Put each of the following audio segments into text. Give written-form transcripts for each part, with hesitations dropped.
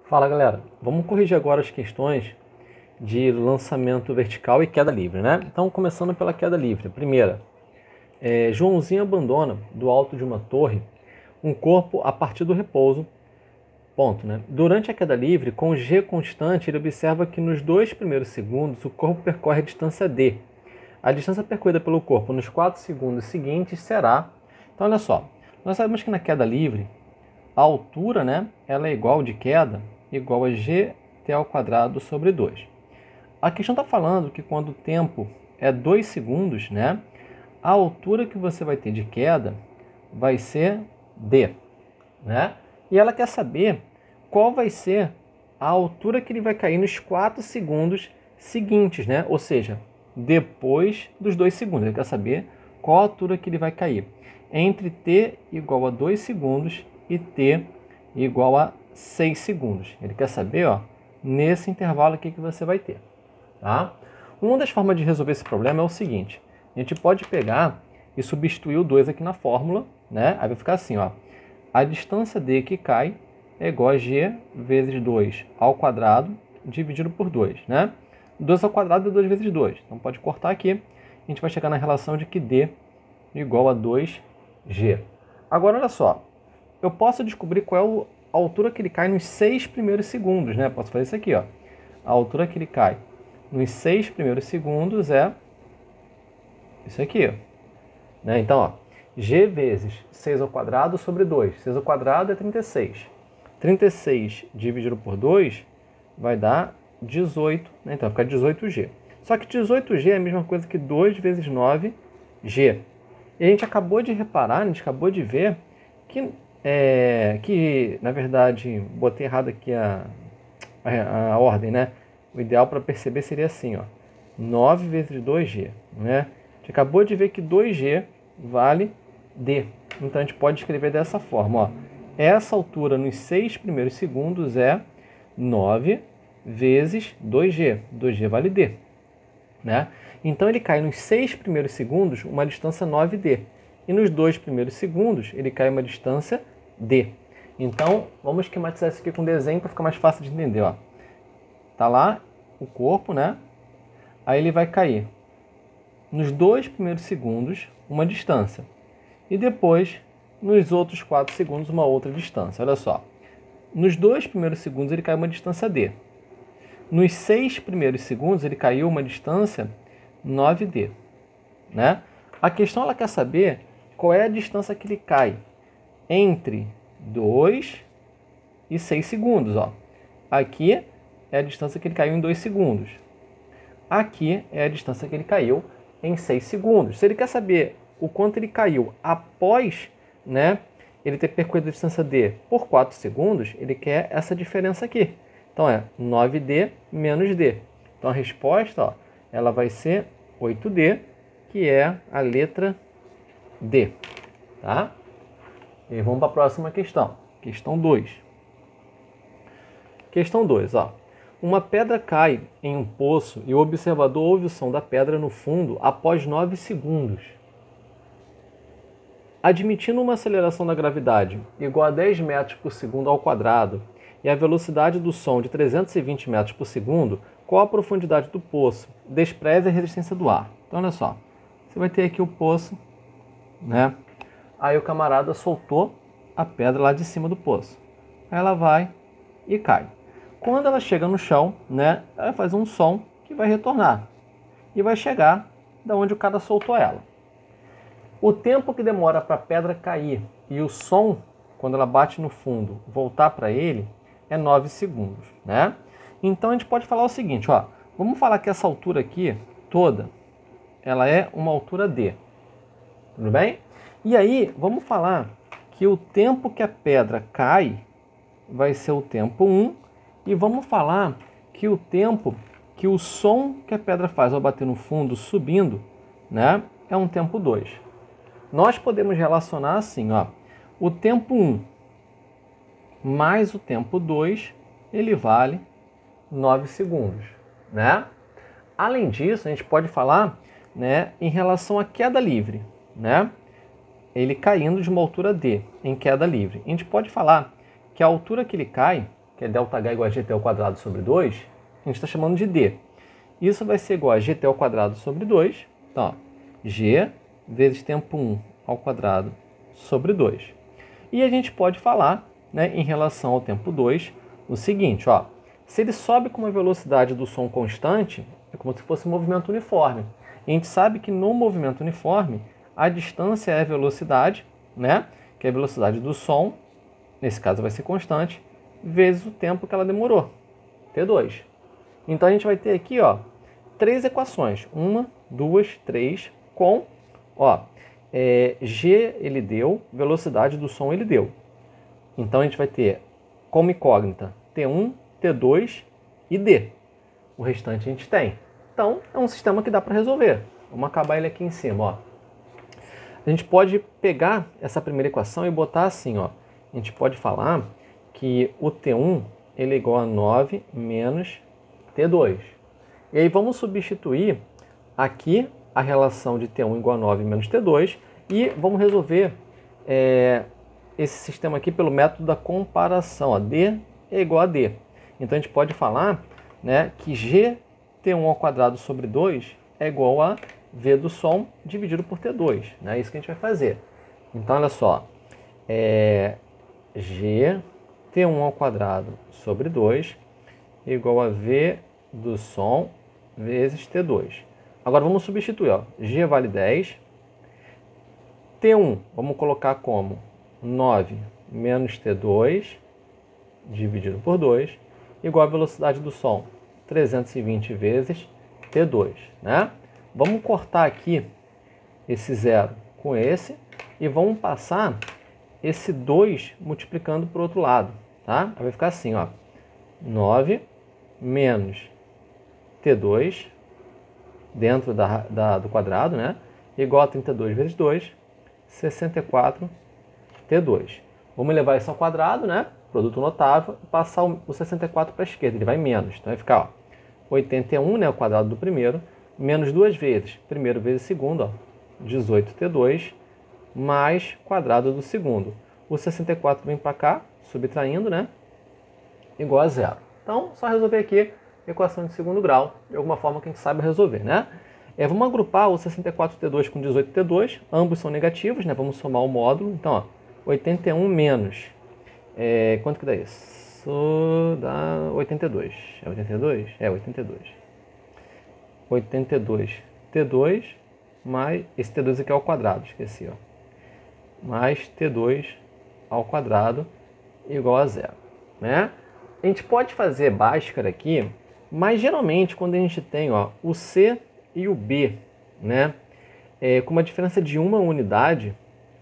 Fala galera, vamos corrigir agora as questões de lançamento vertical e queda livre, né? Então, começando pela queda livre. Primeira, Joãozinho abandona do alto de uma torre um corpo a partir do repouso, ponto, né? Durante a queda livre, com G constante, ele observa que nos 2 primeiros segundos o corpo percorre a distância D. A distância percorrida pelo corpo nos 4 segundos seguintes será... Então, olha só, nós sabemos que na queda livre, a altura, né, ela é igual de queda, igual a gt ao quadrado sobre 2. A questão está falando que quando o tempo é 2 segundos, né, a altura que você vai ter de queda vai ser d, né? E ela quer saber qual vai ser a altura que ele vai cair nos 4 segundos seguintes, né? Ou seja, depois dos 2 segundos. Ele quer saber qual a altura que ele vai cair entre t igual a 2 segundos e t igual a 6 segundos. Ele quer saber, ó, nesse intervalo aqui que você vai ter. Tá? Uma das formas de resolver esse problema é o seguinte. A gente pode pegar e substituir o 2 aqui na fórmula, né? Aí vai ficar assim, ó. A distância d que cai é igual a g vezes 2 ao quadrado dividido por 2, né? 2 ao quadrado é 2 vezes 2. Então pode cortar aqui. A gente vai chegar na relação de que d é igual a 2g. Agora, olha só. Eu posso descobrir qual é a altura que ele cai nos 6 primeiros segundos, né? Posso fazer isso aqui, ó. A altura que ele cai nos 6 primeiros segundos é isso aqui, ó. Né? Então, ó, g vezes 6 ao quadrado sobre 2. 6 ao quadrado é 36. 36 dividido por 2 vai dar 18, né? Então vai ficar 18g. Só que 18g é a mesma coisa que 2 vezes 9g. E a gente acabou de reparar, a gente acabou de ver que na verdade, botei errado aqui a ordem, né? O ideal para perceber seria assim, ó, 9 vezes 2g, né? A gente acabou de ver que 2g vale d. Então a gente pode escrever dessa forma, ó. Essa altura nos 6 primeiros segundos é 9 vezes 2g. 2g vale d, né? Então ele cai nos 6 primeiros segundos uma distância 9d. E nos 2 primeiros segundos ele cai uma distância d. Então vamos esquematizar isso aqui com desenho para ficar mais fácil de entender, ó. Tá lá o corpo, né? Aí ele vai cair nos 2 primeiros segundos uma distância. E depois, nos outros 4 segundos, uma outra distância. Olha só. Nos 2 primeiros segundos ele caiu uma distância d. Nos 6 primeiros segundos ele caiu uma distância 9d, né? A questão ela quer saber qual é a distância que ele cai entre 2 e 6 segundos, ó. Aqui é a distância que ele caiu em 2 segundos. Aqui é a distância que ele caiu em 6 segundos. Se ele quer saber o quanto ele caiu após, né, ele ter percorrido a distância d por 4 segundos, ele quer essa diferença aqui. Então é 9d menos d. Então a resposta, ó, ela vai ser 8d, que é a letra D. Tá? E vamos para a próxima questão. Questão 2. Questão 2, ó. Uma pedra cai em um poço e o observador ouve o som da pedra no fundo após 9 segundos. Admitindo uma aceleração da gravidade igual a 10 metros por segundo ao quadrado e a velocidade do som de 320 metros por segundo, qual a profundidade do poço? Despreze a resistência do ar. Então, olha só. Você vai ter aqui o poço, né? Aí o camarada soltou a pedra lá de cima do poço. Aí ela vai e cai. Quando ela chega no chão, né, ela faz um som que vai retornar e vai chegar da onde o cara soltou ela. O tempo que demora para a pedra cair e o som, quando ela bate no fundo, voltar para ele, é 9 segundos, né? Então a gente pode falar o seguinte, ó, vamos falar que essa altura aqui toda, ela é uma altura d, tudo bem? E aí, vamos falar que o tempo que a pedra cai vai ser o tempo 1, e vamos falar que o tempo que o som que a pedra faz ao bater no fundo subindo, né, é um tempo 2. Nós podemos relacionar assim, ó, o tempo 1 mais o tempo 2, ele vale 9 segundos, né? Além disso, a gente pode falar, né, em relação à queda livre, né? Ele caindo de uma altura d, em queda livre. A gente pode falar que a altura que ele cai que é ΔH igual a GT ao quadrado sobre 2, a gente está chamando de D. Isso vai ser igual a GT ao quadrado sobre 2. Então, ó, G vezes tempo 1 ao quadrado sobre 2. E a gente pode falar, né, em relação ao tempo 2, o seguinte, ó, se ele sobe com uma velocidade do som constante, é como se fosse um movimento uniforme. E a gente sabe que no movimento uniforme, a distância é a velocidade, né, que é a velocidade do som, nesse caso vai ser constante, vezes o tempo que ela demorou, T2. Então a gente vai ter aqui, ó, 3 equações, 1, 2, 3, com, ó, G ele deu, velocidade do som ele deu. Então a gente vai ter como incógnita T1, T2 e D. O restante a gente tem. Então é um sistema que dá para resolver. Vamos acabar ele aqui em cima, ó. A gente pode pegar essa primeira equação e botar assim, ó. A gente pode falar que o T1 ele é igual a 9 menos T2. E aí vamos substituir aqui a relação de T1 igual a 9 menos T2 e vamos resolver esse sistema aqui pelo método da comparação. Ó. D é igual a D. Então a gente pode falar, né, que GT1 ao quadrado sobre 2 é igual a V do som dividido por T2. Né? É isso que a gente vai fazer. Então olha só, GT1 ao quadrado sobre 2 é igual a V do som vezes T2. Agora vamos substituir, ó. G vale 10. T1, vamos colocar como 9 menos T2 dividido por 2, igual a velocidade do som, 320 vezes T2. Né? Vamos cortar aqui esse zero com esse e vamos passar esse 2 multiplicando para o outro lado. Tá? Vai ficar assim, ó. 9 menos T2 dentro do quadrado, né? Igual a 32 vezes 2, 64 T2. Vamos levar isso ao quadrado, né? Produto notável, e passar o 64 para a esquerda, ele vai menos. Então vai ficar, ó, 81, né? O quadrado do primeiro, menos duas vezes. Primeiro vezes segundo, ó, 18 T2, mais quadrado do segundo. O 64 vem para cá, subtraindo, né? Igual a zero. Então, só resolver aqui equação de segundo grau, de alguma forma que a gente saiba resolver, né? Vamos agrupar o 64T2 com 18T2, ambos são negativos, né? Vamos somar o módulo, então, ó, 81 menos, quanto que dá isso? Dá 82, é 82? É 82. 82T2 mais, esse T2 aqui é ao quadrado, esqueci, ó, mais T2 ao quadrado igual a zero, né? A gente pode fazer Bhaskara aqui, mas geralmente quando a gente tem, ó, o C e o B, né, com uma diferença de uma unidade,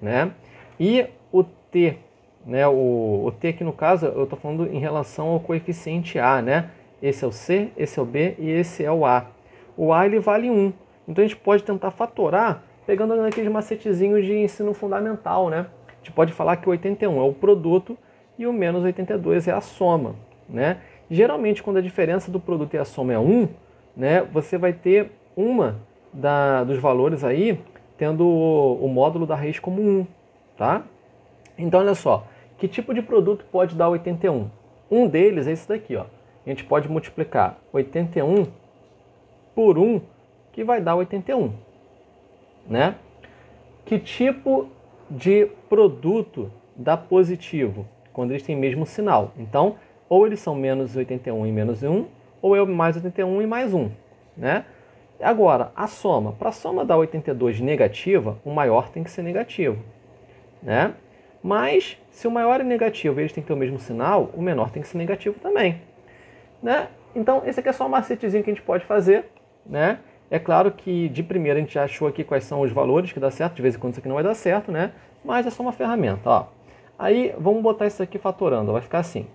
né, e o T, né, o T aqui no caso eu estou falando em relação ao coeficiente A, né, esse é o C, esse é o B e esse é o A. O A ele vale 1, então a gente pode tentar fatorar pegando aqueles macetezinhos de ensino fundamental, né, a gente pode falar que o 81 é o produto e o menos 82 é a soma, né. Geralmente, quando a diferença do produto e a soma é 1, né, você vai ter uma dos valores aí tendo o módulo da raiz como 1. Tá? Então, olha só. Que tipo de produto pode dar 81? Um deles é esse daqui. Ó. A gente pode multiplicar 81 por 1, que vai dar 81. Né? Que tipo de produto dá positivo? Quando eles têm mesmo sinal. Então, ou eles são menos 81 e menos 1, ou é mais 81 e mais 1. Né? Agora, a soma. Para a soma dar 82 negativa, o maior tem que ser negativo. Né? Mas, se o maior é negativo e eles têm que ter o mesmo sinal, o menor tem que ser negativo também. Né? Então, esse aqui é só um macetezinho que a gente pode fazer. Né? É claro que, de primeira, a gente já achou aqui quais são os valores que dá certo. De vez em quando isso aqui não vai dar certo, né? Mas é só uma ferramenta. Ó. Aí, vamos botar isso aqui fatorando. Vai ficar assim.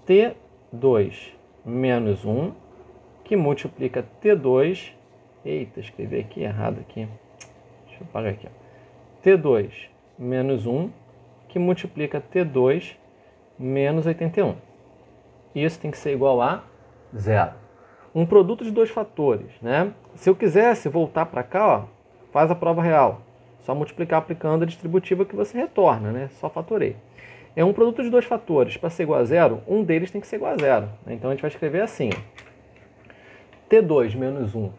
T2 menos 1, que multiplica T2, eita, escrevi aqui errado aqui, deixa eu apagar aqui, ó. T2 menos 1, que multiplica T2 menos 81. Isso tem que ser igual a zero. Um produto de dois fatores, né? Se eu quisesse voltar para cá, ó, faz a prova real. Só multiplicar aplicando a distributiva que você retorna, né? Só fatorei. É um produto de dois fatores. Para ser igual a zero, um deles tem que ser igual a zero. Então a gente vai escrever assim, ó. T2 menos 1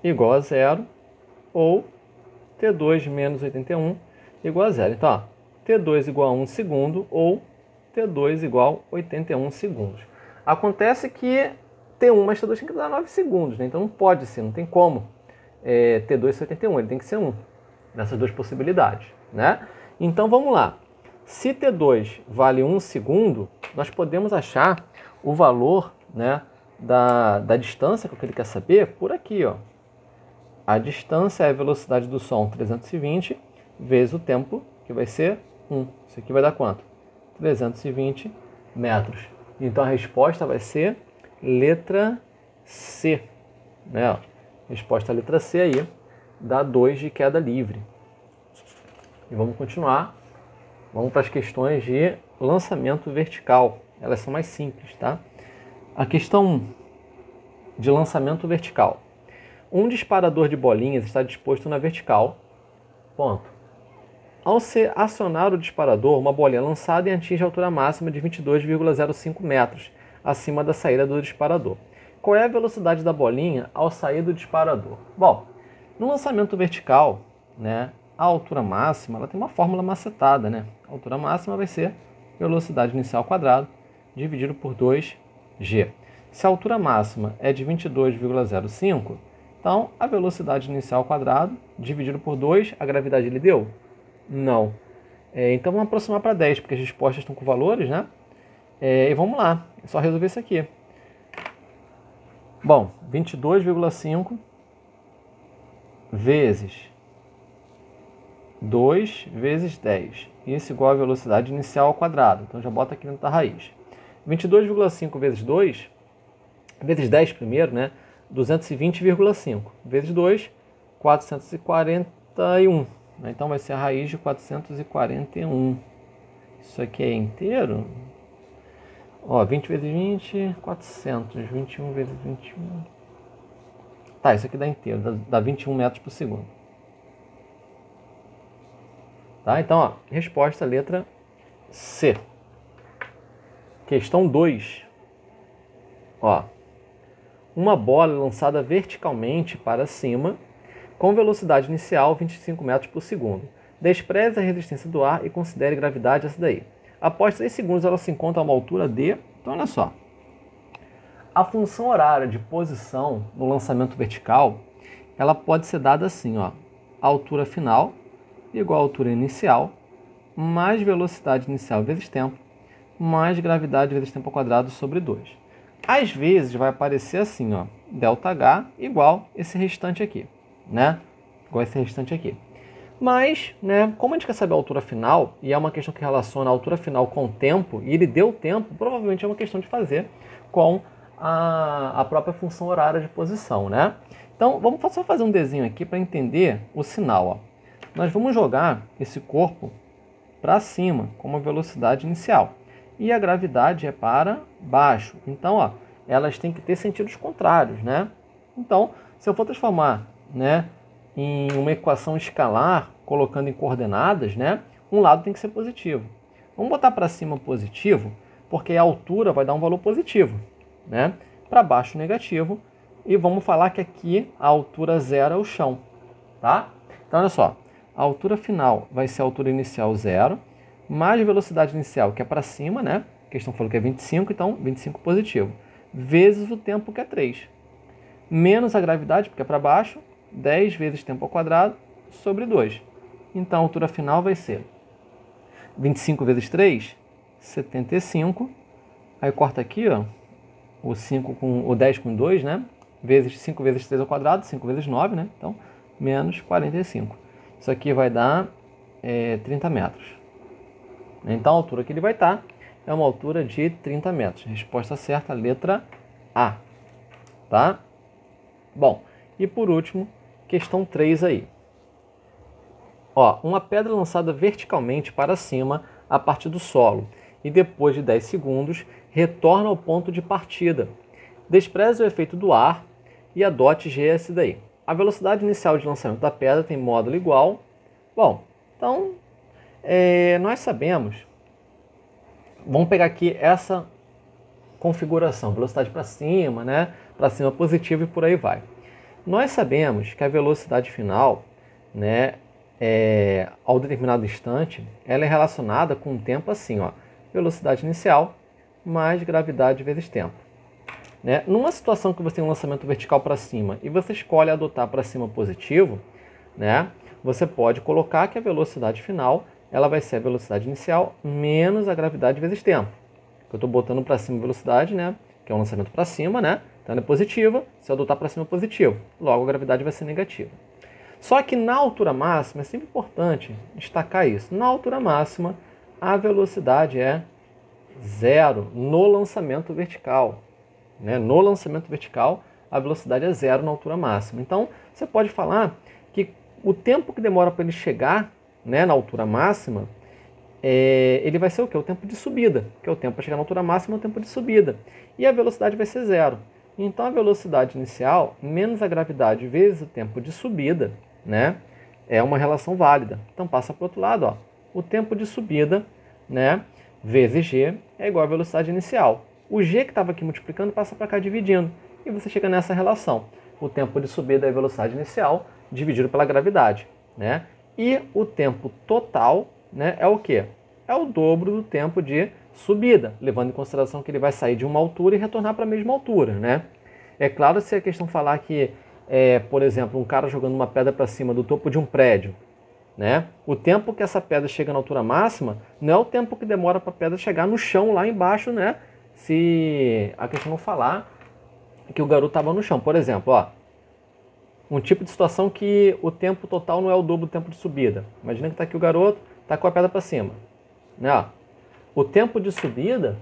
igual a zero, ou T2 menos 81 igual a zero. Então, ó, T2 igual a 1 segundo, ou T2 igual a 81 segundos. Acontece que T1 mais T2 tem que dar 9 segundos, né? Então não pode ser, não tem como T2 ser 81, ele tem que ser 1, nessas duas possibilidades, né? Então vamos lá. Se T2 vale 1 segundo, nós podemos achar o valor, né, da distância que ele quer saber por aqui, ó. A distância é a velocidade do som, 320, vezes o tempo, que vai ser 1. Isso aqui vai dar quanto? 320 metros. Então a resposta vai ser letra C, né? Resposta letra C aí, dá 2 de queda livre. E vamos continuar. Vamos para as questões de lançamento vertical. Elas são mais simples, tá? A questão de lançamento vertical. Um disparador de bolinhas está disposto na vertical. Ponto. Ao se acionar o disparador, uma bolinha é lançada e atinge a altura máxima de 22,05 metros acima da saída do disparador. Qual é a velocidade da bolinha ao sair do disparador? Bom, no lançamento vertical, né, a altura máxima ela tem uma fórmula macetada, né? A altura máxima vai ser velocidade inicial ao quadrado dividido por 2g. Se a altura máxima é de 22,05, então a velocidade inicial ao quadrado dividido por 2, a gravidade ele deu? Não. Então vamos aproximar para 10, porque as respostas estão com valores, né? E vamos lá, é só resolver isso aqui. Bom, 22,5 vezes 2 vezes 10. Isso igual a velocidade inicial ao quadrado. Então já bota aqui dentro da raiz. 22,5 vezes 2, vezes 10 primeiro, né? 220,5 vezes 2, 441. Então vai ser a raiz de 441. Isso aqui é inteiro? Ó, 20 vezes 20, 400. 21 vezes 21. Tá, isso aqui dá inteiro, dá 21 metros por segundo. Tá, então, ó, resposta letra C. Questão 2. Ó, uma bola lançada verticalmente para cima com velocidade inicial 25 metros por segundo. Despreze a resistência do ar e considere gravidade essa daí. Após 3 segundos ela se encontra a uma altura de... Então olha só. A função horária de posição no lançamento vertical, ela pode ser dada assim, ó. A altura final igual a altura inicial, mais velocidade inicial vezes tempo, mais gravidade vezes tempo ao quadrado sobre 2. Às vezes vai aparecer assim, ó. ΔH igual esse restante aqui, né? Igual esse restante aqui. Mas, né, como a gente quer saber a altura final, e é uma questão que relaciona a altura final com o tempo, e ele deu tempo, provavelmente é uma questão de fazer com a própria função horária de posição, né? Então, vamos só fazer um desenho aqui para entender o sinal, ó. Nós vamos jogar esse corpo para cima, com uma velocidade inicial. E a gravidade é para baixo. Então, ó, elas têm que ter sentidos contrários, né? Então, se eu for transformar, né, em uma equação escalar, colocando em coordenadas, né, um lado tem que ser positivo. Vamos botar para cima positivo, porque a altura vai dar um valor positivo, né? Para baixo negativo. E vamos falar que aqui a altura zero é o chão, tá? Então, olha só. A altura final vai ser a altura inicial zero, mais velocidade inicial, que é para cima, né? A questão falou que é 25, então 25 positivo. Vezes o tempo, que é 3. Menos a gravidade, porque é para baixo, 10 vezes tempo ao quadrado, sobre 2. Então a altura final vai ser 25 vezes 3, 75. Aí corta aqui, ó, o 5 com o 10 com 2, né? Vezes 5 vezes 3 ao quadrado, 5 vezes 9, né? Então, menos 45. Isso aqui vai dar 30 metros. Então, a altura que ele vai estar é uma altura de 30 metros. Resposta certa, letra A. Tá? Bom, e por último, questão 3 aí. Ó, uma pedra lançada verticalmente para cima a partir do solo e depois de 10 segundos retorna ao ponto de partida. Despreze o efeito do ar e adote G esse daí. A velocidade inicial de lançamento da pedra tem módulo igual. Bom, então Nós sabemos, vamos pegar aqui essa configuração, velocidade para cima, né? Para cima positivo e por aí vai. Nós sabemos que a velocidade final, né, ao determinado instante, ela é relacionada com um tempo assim, ó, velocidade inicial mais gravidade vezes tempo. Né? Numa situação que você tem um lançamento vertical para cima e você escolhe adotar para cima positivo, né, você pode colocar que a velocidade final ela vai ser a velocidade inicial menos a gravidade vezes tempo. Eu estou botando para cima a velocidade, né, que é um lançamento para cima, né, então ela é positiva, se eu adotar para cima é positivo, logo a gravidade vai ser negativa. Só que na altura máxima, é sempre importante destacar isso, na altura máxima a velocidade é zero no lançamento vertical. Né? No lançamento vertical, a velocidade é zero na altura máxima. Então, você pode falar que o tempo que demora para ele chegar, né, na altura máxima, ele vai ser o quê? O tempo de subida, que é o tempo para chegar na altura máxima, é o tempo de subida. E a velocidade vai ser zero. Então, a velocidade inicial menos a gravidade vezes o tempo de subida, né, é uma relação válida. Então, passa para o outro lado. Ó. O tempo de subida, né, vezes g é igual à velocidade inicial. O g que estava aqui multiplicando passa para cá dividindo. E você chega nessa relação. O tempo de subida é a velocidade inicial dividido pela gravidade. Né? E o tempo total, né, é o quê? É o dobro do tempo de subida, levando em consideração que ele vai sair de uma altura e retornar para a mesma altura. Né? É claro, se a questão falar que, por exemplo, um cara jogando uma pedra para cima do topo de um prédio, né? O tempo que essa pedra chega na altura máxima não é o tempo que demora para a pedra chegar no chão lá embaixo, né? Se a questão não falar que o garoto estava no chão. Por exemplo, ó, um tipo de situação que o tempo total não é o dobro do tempo de subida. Imagina que está aqui o garoto, está com a pedra para cima. Né? O tempo de subida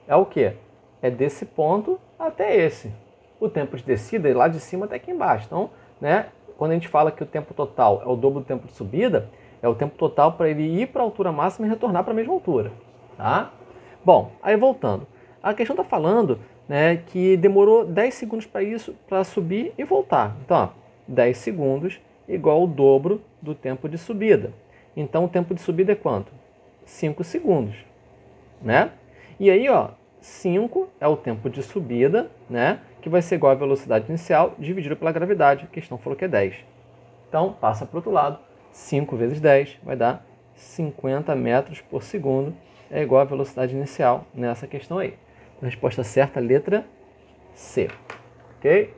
é o quê? É desse ponto até esse. O tempo de descida é lá de cima até aqui embaixo. Então, né, quando a gente fala que o tempo total é o dobro do tempo de subida, é o tempo total para ele ir para a altura máxima e retornar para a mesma altura. Tá? Bom, aí voltando. A questão está falando, né, que demorou 10 segundos para isso, para subir e voltar. Então, ó, 10 segundos igual ao dobro do tempo de subida. Então, o tempo de subida é quanto? 5 segundos. Né? E aí, ó, 5 é o tempo de subida, né, que vai ser igual à velocidade inicial dividido pela gravidade. A questão falou que é 10. Então, passa para o outro lado. 5 vezes 10 vai dar 50 metros por segundo. É igual à velocidade inicial nessa questão aí. A resposta certa, letra C. Ok?